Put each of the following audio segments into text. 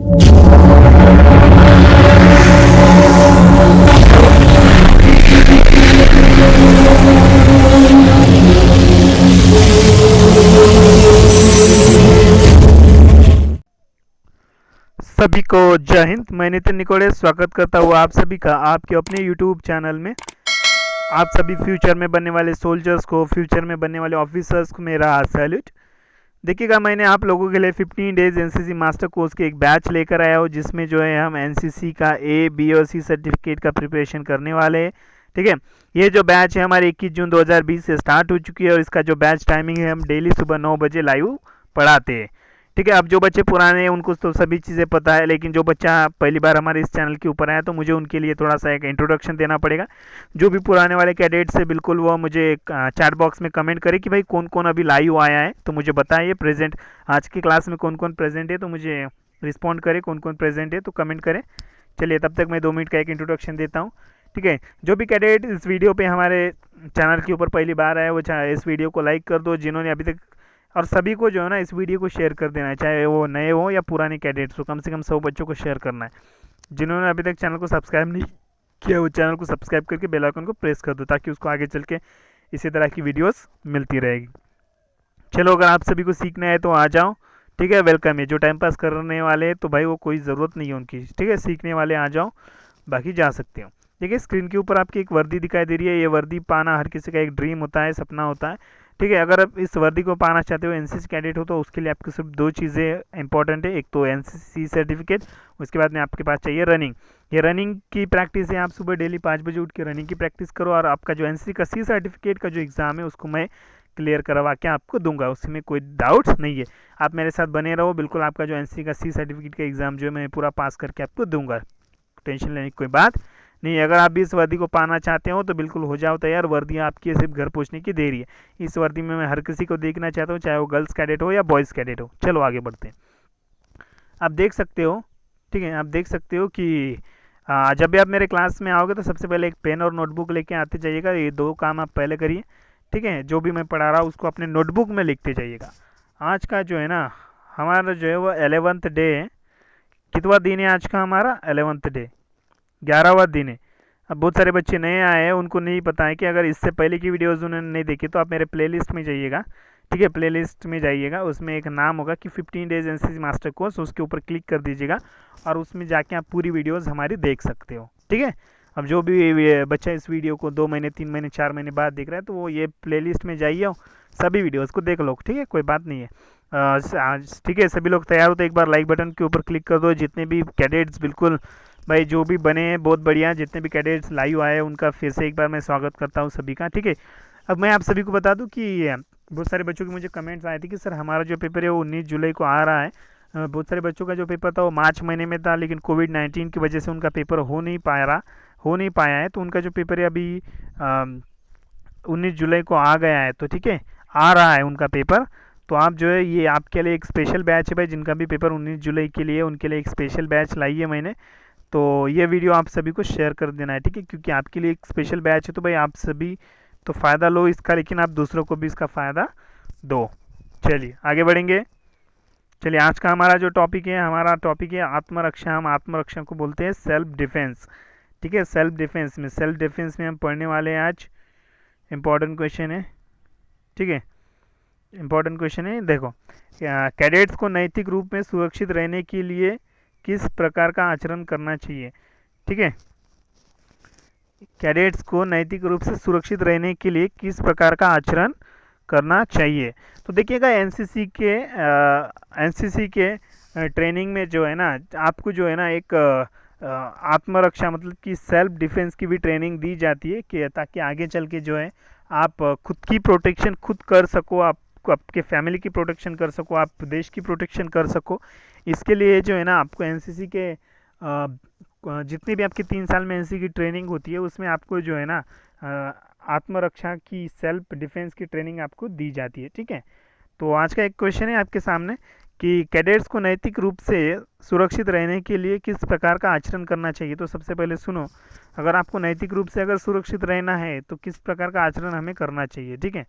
सभी को जय हिंद। मैं नितिन निकोड़े स्वागत करता हूँ आप सभी का आपके अपने यूट्यूब चैनल में। आप सभी फ्यूचर में बनने वाले सोल्जर्स को, फ्यूचर में बनने वाले ऑफिसर्स को मेरा सैल्यूट। देखिएगा, मैंने आप लोगों के लिए 15 डेज एनसीसी मास्टर कोर्स के एक बैच लेकर आया हूँ, जिसमें जो है हम एनसीसी का ए, बी और सी सर्टिफिकेट का प्रिपरेशन करने वाले हैं। ठीक है, ये जो बैच है हमारे 21 जून 2020 से स्टार्ट हो चुकी है और इसका जो बैच टाइमिंग है, हम डेली सुबह 9 बजे लाइव पढ़ाते हैं। ठीक है, अब जो बच्चे पुराने हैं उनको तो सभी चीज़ें पता है, लेकिन जो बच्चा पहली बार हमारे इस चैनल के ऊपर आया तो मुझे उनके लिए थोड़ा सा एक इंट्रोडक्शन देना पड़ेगा। जो भी पुराने वाले कैडेट्स है, बिल्कुल वो मुझे चैट बॉक्स में कमेंट करे कि भाई कौन कौन अभी लाइव आया है, तो मुझे बताइए प्रेजेंट आज की क्लास में कौन कौन प्रेजेंट है, तो मुझे रिस्पॉन्ड करे कौन कौन प्रेजेंट है, तो कमेंट करें। चलिए, तब तक मैं 2 मिनट का एक इंट्रोडक्शन देता हूँ। ठीक है, जो भी कैडेट इस वीडियो पे हमारे चैनल के ऊपर पहली बार आया वो इस वीडियो को लाइक कर दो, जिन्होंने अभी तक, और सभी को जो है ना इस वीडियो को शेयर कर देना है, चाहे वो नए हो या पुराने कैडेट्स हो। कम से कम 100 बच्चों को शेयर करना है। जिन्होंने अभी तक चैनल को सब्सक्राइब नहीं किया वो चैनल को सब्सक्राइब करके बेल आइकन को प्रेस कर दो, ताकि उसको आगे चल के इसी तरह की वीडियोस मिलती रहेगी। चलो, अगर आप सभी को सीखना है तो आ जाओ। ठीक है, वेलकम है। जो टाइम पास करने वाले हैं तो भाई वो कोई ज़रूरत नहीं है उनकी। ठीक है, सीखने वाले आ जाओ, बाकी जा सकते हो। देखिए, स्क्रीन के ऊपर आपकी एक वर्दी दिखाई दे रही है। ये वर्दी पाना हर किसी का एक ड्रीम होता है, सपना होता है। ठीक है, अगर आप इस वर्दी को पाना चाहते हो, एनसीसी कैडेट हो, तो उसके लिए आपको सिर्फ 2 चीज़ें इंपॉर्टेंट है। एक तो एनसीसी सर्टिफिकेट, उसके बाद में आपके पास चाहिए रनिंग। ये रनिंग की प्रैक्टिस है, आप सुबह डेली 5 बजे उठ के रनिंग की प्रैक्टिस करो, और आपका जो एनसीसी का सी सर्टिफिकेट का जो एग्ज़ाम है उसको मैं क्लियर करवा के आपको दूंगा, उसमें कोई डाउट्स नहीं है। आप मेरे साथ बने रहो, बिल्कुल आपका जो एनसीसी का सी सर्टिफिकेट का एग्ज़ाम जो है मैं पूरा पास करके आपको दूंगा। टेंशन लेने की कोई बात नहीं। अगर आप भी इस वर्दी को पाना चाहते हो तो बिल्कुल हो जाओ तैयार। वर्दी आपकी सिर्फ घर पहुंचने की देरी है। इस वर्दी में मैं हर किसी को देखना चाहता हूँ, चाहे वो गर्ल्स कैडेट हो या बॉयज़ कैडेट हो। चलो आगे बढ़ते हैं। आप देख सकते हो, ठीक है, आप देख सकते हो कि जब भी आप मेरे क्लास में आओगे तो सबसे पहले एक पेन और नोटबुक लेके आते जाइएगा। ये 2 काम आप पहले करिए। ठीक है, जो भी मैं पढ़ा रहा हूँ उसको अपने नोटबुक में लिखते जाइएगा। आज का जो है ना हमारा जो है वो 11th डे है। कितवा दिन है आज का? हमारा 11th डे, 11वां दिन है। अब बहुत सारे बच्चे नए आए हैं, उनको नहीं पता है कि अगर इससे पहले की वीडियोज़ उन्होंने नहीं देखी तो आप मेरे प्लेलिस्ट में जाइएगा। ठीक है, प्लेलिस्ट में जाइएगा, उसमें एक नाम होगा कि 15 डेज एनसीसी मास्टर कोर्स, उसके ऊपर क्लिक कर दीजिएगा और उसमें जाके आप पूरी वीडियोज़ हमारी देख सकते हो। ठीक है, अब जो भी बच्चा इस वीडियो को 2 महीने, 3 महीने, 4 महीने बाद देख रहा है तो वो ये प्लेलिस्ट में जाइए, सभी वीडियोज़ को देख लो। ठीक है, कोई बात नहीं है। ठीक है, सभी लोग तैयार हो तो एक बार लाइक बटन के ऊपर क्लिक कर दो। जितने भी कैडेट्स, बिल्कुल भाई जो भी बने हैं बहुत बढ़िया, जितने भी कैडेट्स लाइव आए उनका फिर से एक बार मैं स्वागत करता हूँ सभी का। ठीक है, अब मैं आप सभी को बता दूं कि बहुत सारे बच्चों के मुझे कमेंट्स आए थे कि सर हमारा जो पेपर है वो 19 जुलाई को आ रहा है। बहुत सारे बच्चों का जो पेपर था वो मार्च महीने में था, लेकिन कोविड-19 की वजह से उनका पेपर हो नहीं पाया है। तो उनका जो पेपर है अभी 19 जुलाई को आ गया है। तो ठीक है, आ रहा है उनका पेपर। तो आप जो है, ये आपके लिए एक स्पेशल बैच है भाई, जिनका भी पेपर 19 जुलाई के लिए, उनके लिए एक स्पेशल बैच लाई है मैंने। तो ये वीडियो आप सभी को शेयर कर देना है। ठीक है, क्योंकि आपके लिए एक स्पेशल बैच है तो भाई आप सभी तो फ़ायदा लो इसका, लेकिन आप दूसरों को भी इसका फ़ायदा दो। चलिए आगे बढ़ेंगे। चलिए, आज का हमारा जो टॉपिक है, हमारा टॉपिक है आत्मरक्षा। हम आत्मरक्षा को बोलते हैं सेल्फ डिफेंस। ठीक है, सेल्फ डिफेंस में हम पढ़ने वाले हैं आज। इम्पॉर्टेंट क्वेश्चन है। ठीक है, इम्पॉर्टेंट क्वेश्चन है। देखो, कैडेट्स को नैतिक रूप में सुरक्षित रहने के लिए किस प्रकार का आचरण करना चाहिए? ठीक है, कैडेट्स को नैतिक रूप से सुरक्षित रहने के लिए किस प्रकार का आचरण करना चाहिए? तो देखिएगा, एनसीसी के ट्रेनिंग में जो है ना, आपको जो है ना एक आत्मरक्षा मतलब कि सेल्फ डिफेंस की भी ट्रेनिंग दी जाती है, कि ताकि आगे चल के जो है आप खुद की प्रोटेक्शन खुद कर सको, आप आपके फैमिली की प्रोटेक्शन कर सको, आप देश की प्रोटेक्शन कर सको। इसके लिए जो है ना आपको एनसीसी के जितनी भी आपकी 3 साल में एनसीसी की ट्रेनिंग होती है उसमें आपको जो है ना आत्मरक्षा की, सेल्फ डिफेंस की ट्रेनिंग आपको दी जाती है। ठीक है, तो आज का एक क्वेश्चन है आपके सामने कि कैडेट्स को नैतिक रूप से सुरक्षित रहने के लिए किस प्रकार का आचरण करना चाहिए? तो सबसे पहले सुनो, अगर आपको नैतिक रूप से अगर सुरक्षित रहना है तो किस प्रकार का आचरण हमें करना चाहिए? ठीक है,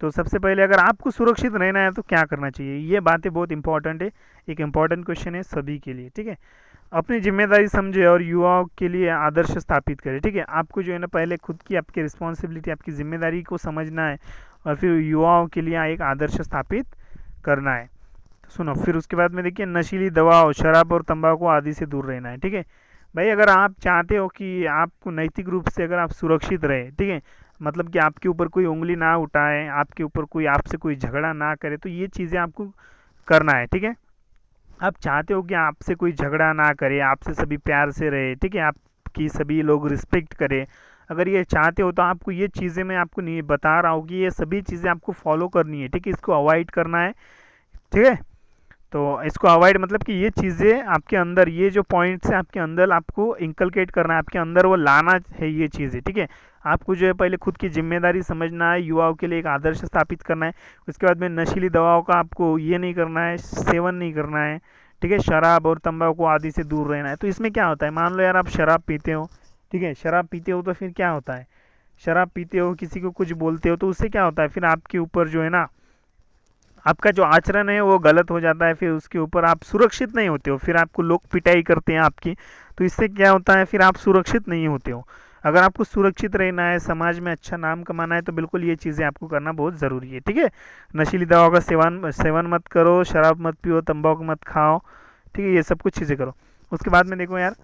तो सबसे पहले अगर आपको सुरक्षित रहना है तो क्या करना चाहिए, ये बातें बहुत इंपॉर्टेंट है, एक इम्पॉर्टेंट क्वेश्चन है सभी के लिए, ठीक है। अपनी जिम्मेदारी समझे और युवाओं के लिए आदर्श स्थापित करें, ठीक है। आपको जो है ना पहले खुद की आपकी रिस्पॉन्सिबिलिटी, आपकी जिम्मेदारी को समझना है और फिर युवाओं के लिए एक आदर्श स्थापित करना है। तो सुनो, फिर उसके बाद में देखिए, नशीली दवाओं, शराब और तंबाकू आदि से दूर रहना है, ठीक है। भाई अगर आप चाहते हो कि आपको नैतिक रूप से अगर आप सुरक्षित रहे, ठीक है, मतलब कि आपके ऊपर कोई उंगली ना उठाए, आपके ऊपर कोई आपसे कोई झगड़ा ना करे, तो ये चीज़ें आपको करना है, ठीक है। आप चाहते हो कि आपसे कोई झगड़ा ना करे, आपसे सभी प्यार से रहे, ठीक है, आपकी सभी लोग रिस्पेक्ट करें, अगर ये चाहते हो तो आपको ये चीज़ें मैं आपको नहीं बता रहा हूँ कि ये सभी चीज़ें आपको फॉलो करनी है, ठीक है, इसको अवॉइड करना है, ठीक है। तो इसको अवॉइड मतलब कि ये चीज़ें आपके अंदर, ये जो पॉइंट्स है आपके अंदर आपको इंकलकेट करना है, आपके अंदर वो लाना है ये चीज़ें, ठीक है। आपको जो है पहले खुद की जिम्मेदारी समझना है, युवाओं के लिए एक आदर्श स्थापित करना है। उसके बाद में नशीली दवाओं का आपको ये नहीं करना है, सेवन नहीं करना है, ठीक है, शराब और तंबाकू आदि से दूर रहना है। तो इसमें क्या होता है, मान लो यार आप शराब पीते हो, ठीक है, शराब पीते हो तो फिर क्या होता है, शराब पीते हो, किसी को कुछ बोलते हो तो उससे क्या होता है, फिर आपके ऊपर जो है ना आपका जो आचरण है वो गलत हो जाता है, फिर उसके ऊपर आप सुरक्षित नहीं होते हो, फिर आपको लोग पिटाई करते हैं आपकी, तो इससे क्या होता है, फिर आप सुरक्षित नहीं होते हो। अगर आपको सुरक्षित रहना है, समाज में अच्छा नाम कमाना है, तो बिल्कुल ये चीज़ें आपको करना बहुत ज़रूरी है, ठीक है। नशीली दवाओं का सेवन सेवन मत करो, शराब मत पियो, तंबाकू मत खाओ, ठीक है, ये सब कुछ चीज़ें करो। उसके बाद में देखो यार,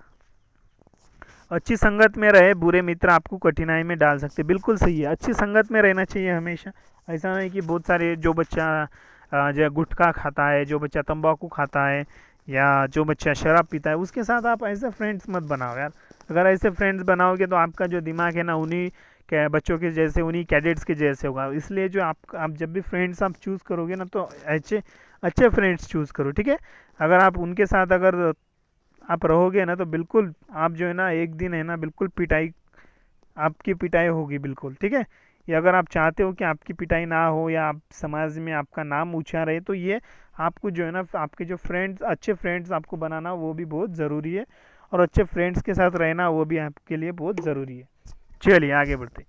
अच्छी संगत में रहे, बुरे मित्र आपको कठिनाई में डाल सकते, बिल्कुल सही है, अच्छी संगत में रहना चाहिए हमेशा। ऐसा नहीं कि बहुत सारे जो बच्चा जो गुटखा खाता है, जो बच्चा तंबाकू खाता है, या जो बच्चा शराब पीता है, उसके साथ आप ऐसे फ्रेंड्स मत बनाओ यार। अगर ऐसे फ्रेंड्स बनाओगे तो आपका जो दिमाग है ना उन्हीं के बच्चों के जैसे, उन्हीं कैडेट्स के जैसे होगा। इसलिए जो आप जब भी फ्रेंड्स आप चूज़ करोगे ना, तो अच्छे अच्छे फ्रेंड्स चूज़ करो, ठीक है। अगर आप उनके साथ अगर आप रहोगे ना, तो बिल्कुल आप जो है ना एक दिन है ना बिल्कुल पिटाई, आपकी पिटाई होगी बिल्कुल, ठीक है। या अगर आप चाहते हो कि आपकी पिटाई ना हो या आप समाज में आपका नाम ऊंचा रहे, तो ये आपको जो है ना आपके जो फ्रेंड्स, अच्छे फ्रेंड्स आपको बनाना वो भी बहुत ज़रूरी है, और अच्छे फ्रेंड्स के साथ रहना वो भी आपके लिए बहुत ज़रूरी है। चलिए आगे बढ़ते।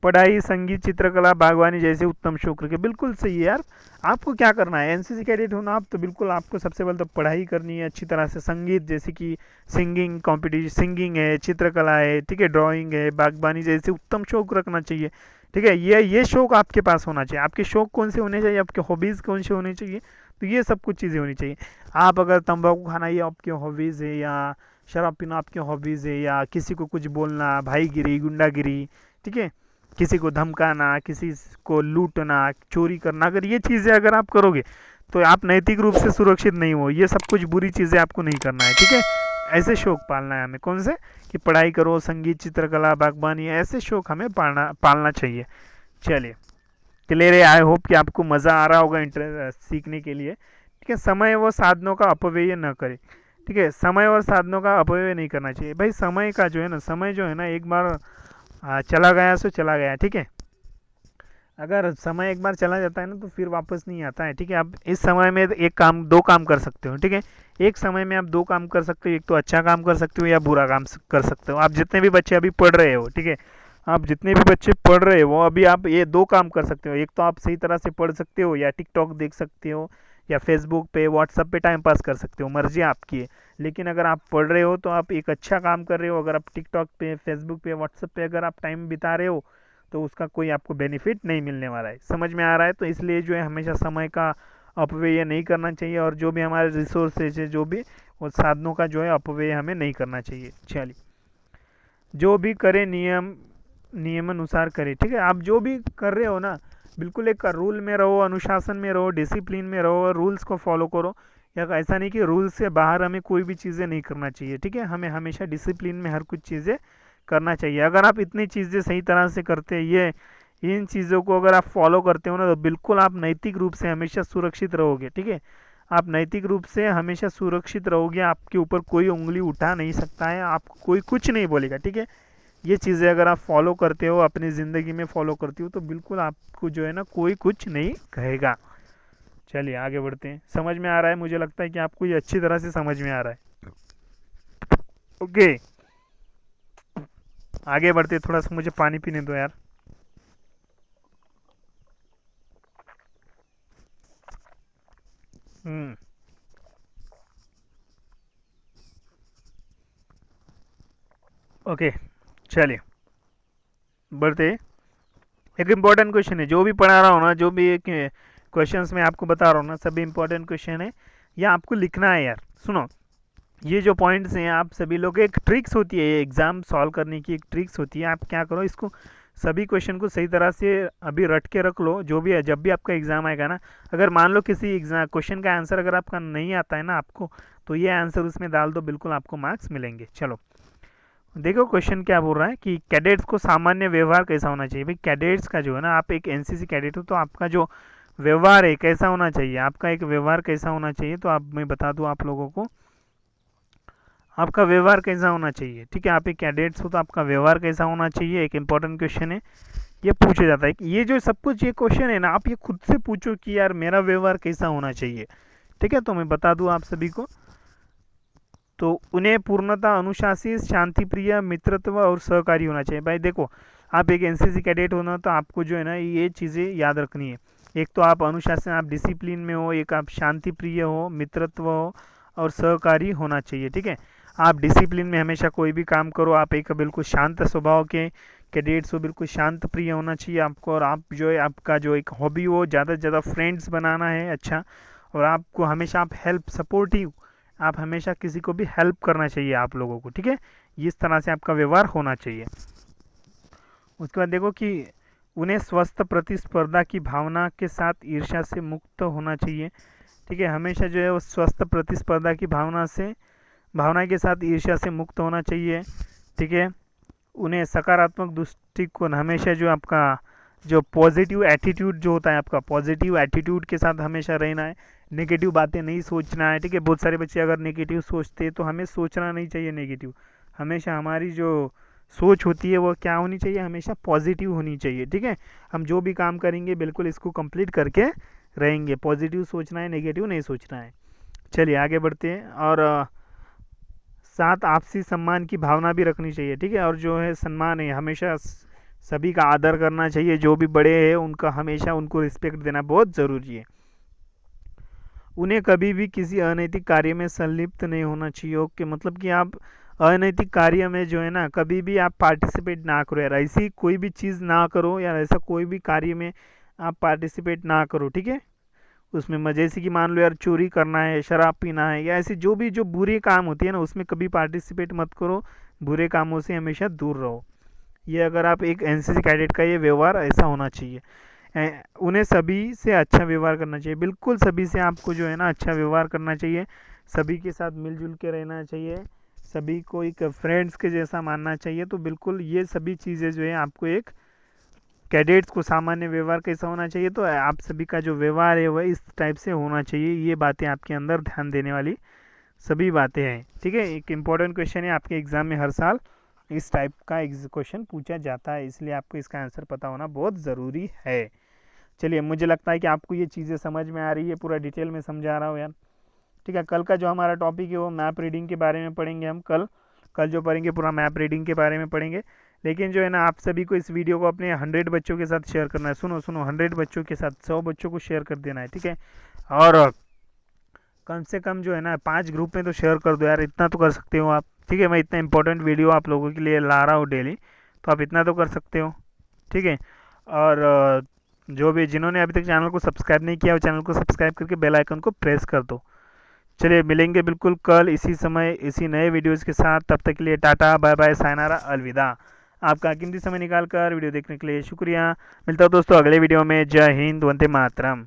पढ़ाई, संगीत, चित्रकला, बागवानी जैसे उत्तम शौक रखे, बिल्कुल सही है यार। आपको क्या करना है, एनसीसी कैडेट होना आप, तो बिल्कुल आपको सबसे पहले तो पढ़ाई करनी है अच्छी तरह से, संगीत जैसे कि सिंगिंग कॉम्पिटिशन, सिंगिंग है, चित्रकला है, ठीक है, ड्राइंग है, बागवानी जैसे उत्तम शौक रखना चाहिए, ठीक है। ये शौक आपके पास होना चाहिए। आपके शौक कौन से होने चाहिए, आपके हॉबीज़ कौन से होने चाहिए, तो ये सब कुछ चीज़ें होनी चाहिए। आप अगर तंबाकू खाना ये आपके हॉबीज़ है, या शराब पीना आपके हॉबीज़ है, या किसी को कुछ बोलना, भाईगिरी, गुंडागिरी, ठीक है, किसी को धमकाना, किसी को लूटना, चोरी करना, अगर ये चीज़ें अगर आप करोगे तो आप नैतिक रूप से सुरक्षित नहीं हो। ये सब कुछ बुरी चीज़ें आपको नहीं करना है, ठीक है। ऐसे शौक पालना है हमें, कौन से, कि पढ़ाई करो, संगीत, चित्रकला, बागबानी, ऐसे शौक हमें पालना पालना चाहिए। चलिए, क्लियर है, आई होप कि आपको मज़ा आ रहा होगा इंटरेस्ट सीखने के लिए, ठीक है। समय व साधनों का अपव्यय न करें, ठीक है, समय और साधनों का अपव्यय नहीं करना चाहिए। भाई समय का जो है ना, समय जो है ना एक बार चला गया सो चला गया, ठीक है। अगर समय एक बार चला जाता है ना तो फिर वापस नहीं आता है, ठीक है। आप इस समय में एक काम, दो काम कर सकते हो, ठीक है। एक समय में आप दो काम कर सकते हो, एक तो अच्छा काम कर सकते हो या बुरा काम कर सकते हो। आप जितने भी बच्चे अभी पढ़ रहे हो, ठीक है, आप जितने भी बच्चे पढ़ रहे हो अभी, आप ये दो काम कर सकते हो। एक तो आप सही तरह से पढ़ सकते हो, या टिकटॉक देख सकते हो, या फेसबुक पे, व्हाट्सअप पे टाइम पास कर सकते हो, मर्जी आपकी है। लेकिन अगर आप पढ़ रहे हो तो आप एक अच्छा काम कर रहे हो। अगर आप टिकटॉक पे, फेसबुक पे, व्हाट्सअप पे अगर आप टाइम बिता रहे हो, तो उसका कोई आपको बेनिफिट नहीं मिलने वाला है। समझ में आ रहा है, तो इसलिए जो है हमेशा समय का अपव्यय नहीं करना चाहिए, और जो भी हमारे रिसोर्सेज है, जो भी वो साधनों का जो है अपव्यय हमें नहीं करना चाहिए। चलिए, जो भी करे नियमानुसार करे, ठीक है। आप जो भी कर रहे हो ना, बिल्कुल एक रूल में रहो, अनुशासन में रहो, डिसिप्लिन में रहो, रूल्स को फॉलो करो। या ऐसा नहीं कि रूल्स से बाहर हमें कोई भी चीज़ें नहीं करना चाहिए, ठीक है। हमें हमेशा डिसिप्लिन में हर कुछ चीज़ें करना चाहिए। अगर आप इतनी चीज़ें सही तरह से करते हैं, ये इन चीज़ों को अगर आप फॉलो करते हो ना, तो बिल्कुल आप नैतिक रूप से हमेशा सुरक्षित रहोगे, ठीक है। आप नैतिक रूप से हमेशा सुरक्षित रहोगे, आपके ऊपर कोई उंगली उठा नहीं सकता है, आपको कोई कुछ नहीं बोलेगा, ठीक है। ये चीज़ें अगर आप फॉलो करते हो, अपनी ज़िंदगी में फॉलो करते हो, तो बिल्कुल आपको जो है ना कोई कुछ नहीं कहेगा। चलिए आगे बढ़ते हैं। समझ में आ रहा है, मुझे लगता है कि आपको ये अच्छी तरह से समझ में आ रहा है। ओके, आगे बढ़ते, थोड़ा सा मुझे पानी पीने दो यार। ओके, चलिए बढ़ते। एक इम्पोर्टेंट क्वेश्चन है, जो भी पढ़ा रहा हूँ ना, जो भी एक क्वेश्चंस मैं आपको बता रहा हूँ ना, सभी इम्पोर्टेंट क्वेश्चन है। ये आपको लिखना है यार। सुनो, ये जो पॉइंट्स हैं आप सभी लोग, एक ट्रिक्स होती है, ये एग्ज़ाम सॉल्व करने की एक ट्रिक्स होती है। आप क्या करो, इसको सभी क्वेश्चन को सही तरह से अभी रट के रख लो। जो भी है, जब भी आपका एग्ज़ाम आएगा ना, अगर मान लो किसी एग्जाम क्वेश्चन का आंसर अगर आपका नहीं आता है ना आपको, तो ये आंसर उसमें डाल दो, बिल्कुल आपको मार्क्स मिलेंगे। चलो देखो क्वेश्चन क्या बोल रहा है कि कैडेट्स को सामान्य व्यवहार कैसा होना चाहिए। भाई कैडेट्स का जो है ना, आप एक एनसीसी कैडेट हो तो आपका जो व्यवहार है कैसा होना चाहिए, आपका एक व्यवहार कैसा होना चाहिए। तो आप, मैं बता दूं आप लोगों को, आपका व्यवहार कैसा होना चाहिए। ठीक है, आप एक कैडेट्स हो तो आपका व्यवहार कैसा होना चाहिए, एक इंपॉर्टेंट क्वेश्चन है, ये पूछा जाता है। ये जो सब कुछ ये क्वेश्चन है ना, आप ये खुद से पूछो कि यार मेरा व्यवहार कैसा होना चाहिए। ठीक है, तो मैं बता दूं आप सभी को, तो उन्हें पूर्णतः अनुशासित, शांतिप्रिय, मित्रत्व और सहकारी होना चाहिए। भाई देखो, आप एक एनसीसी कैडेट होना तो आपको जो है ना ये चीज़ें याद रखनी है। एक तो आप अनुशासन, आप डिसिप्लिन में हो, एक आप शांति प्रिय हो, मित्रत्व हो और सहकारी होना चाहिए। ठीक है, आप डिसिप्लिन में हमेशा कोई भी काम करो, आप एक बिल्कुल शांत स्वभाव के कैडेट्स हो, बिल्कुल शांत प्रिय होना चाहिए आपको। और आप जो है, आपका जो एक हॉबी हो, ज़्यादा से ज़्यादा फ्रेंड्स बनाना है अच्छा। और आपको हमेशा आप हेल्प सपोर्टिव, आप हमेशा किसी को भी हेल्प करना चाहिए आप लोगों को। ठीक है, इस तरह से आपका व्यवहार होना चाहिए। उसके बाद देखो कि उन्हें स्वस्थ प्रतिस्पर्धा की भावना के साथ ईर्ष्या से मुक्त होना चाहिए। ठीक है, हमेशा जो है वो स्वस्थ प्रतिस्पर्धा की भावना के साथ ईर्ष्या से मुक्त होना चाहिए। ठीक है, उन्हें सकारात्मक दृष्टिकोण, हमेशा जो आपका जो पॉजिटिव एटीट्यूड जो होता है, आपका पॉजिटिव एटीट्यूड के साथ हमेशा रहना है। नेगेटिव बातें नहीं सोचना है। ठीक है, बहुत सारे बच्चे अगर नेगेटिव सोचते हैं तो हमें सोचना नहीं चाहिए नेगेटिव। हमेशा हमारी जो सोच होती है वो क्या होनी चाहिए, हमेशा पॉजिटिव होनी चाहिए। ठीक है, हम जो भी काम करेंगे बिल्कुल इसको कंप्लीट करके रहेंगे। पॉजिटिव सोचना है, नेगेटिव नहीं सोचना है। चलिए आगे बढ़ते हैं। और साथ आपसी सम्मान की भावना भी रखनी चाहिए। ठीक है, और जो है सम्मान है, हमेशा सभी का आदर करना चाहिए। जो भी बड़े हैं उनका हमेशा उनको रिस्पेक्ट देना बहुत ज़रूरी है। उन्हें कभी भी किसी अनैतिक कार्य में संलिप्त नहीं होना चाहिए। ओके, मतलब कि आप अनैतिक कार्य में जो है ना, कभी भी आप पार्टिसिपेट ना करो यार, ऐसी कोई भी चीज़ ना करो यार, ऐसा कोई भी कार्य में आप पार्टिसिपेट ना करो। ठीक है, उसमें जैसे कि मान लो यार चोरी करना है, शराब पीना है, या ऐसे जो भी जो बुरे काम होते हैं ना, उसमें कभी पार्टिसिपेट मत करो। बुरे कामों से हमेशा दूर रहो। ये अगर आप एक एनसीसी कैडेट का ये व्यवहार ऐसा होना चाहिए। उन्हें सभी से अच्छा व्यवहार करना चाहिए। बिल्कुल सभी से आपको जो है ना अच्छा व्यवहार करना चाहिए। सभी के साथ मिलजुल के रहना चाहिए। सभी को एक फ्रेंड्स के जैसा मानना चाहिए। तो बिल्कुल ये सभी चीज़ें जो है आपको एक कैडेट्स को सामान्य व्यवहार कैसा होना चाहिए, तो आप सभी का जो व्यवहार है वह इस टाइप से होना चाहिए। ये बातें आपके अंदर ध्यान देने वाली सभी बातें हैं। ठीक है, एक इम्पॉर्टेंट क्वेश्चन है आपके एग्जाम में, हर साल इस टाइप का क्वेश्चन पूछा जाता है, इसलिए आपको इसका आंसर पता होना बहुत ज़रूरी है। चलिए, मुझे लगता है कि आपको ये चीज़ें समझ में आ रही है, पूरा डिटेल में समझा रहा हूँ यार। ठीक है, कल का जो हमारा टॉपिक है वो मैप रीडिंग के बारे में पढ़ेंगे हम। कल जो पढ़ेंगे पूरा मैप रीडिंग के बारे में पढ़ेंगे। लेकिन जो है ना, आप सभी को इस वीडियो को अपने 100 बच्चों के साथ शेयर करना है। सुनो 100 बच्चों के साथ, 100 बच्चों को शेयर कर देना है। ठीक है, और कम से कम जो है ना 5 ग्रुप में तो शेयर कर दो यार, इतना तो कर सकते हो आप। ठीक है, मैं इतना इंपॉर्टेंट वीडियो आप लोगों के लिए ला रहा हूँ डेली, तो आप इतना तो कर सकते हो। ठीक है, और जो भी जिन्होंने अभी तक चैनल को सब्सक्राइब नहीं किया, वो चैनल को सब्सक्राइब करके बेल आइकन को प्रेस कर दो। चलिए मिलेंगे बिल्कुल कल इसी समय इसी नए वीडियोज़ के साथ। तब तक के लिए टाटा बाय बाय, सायनारा, अलविदा। आपका कीमती समय निकाल कर वीडियो देखने के लिए शुक्रिया। मिलता हूँ दोस्तों अगले वीडियो में। जय हिंद, वंदे मातरम।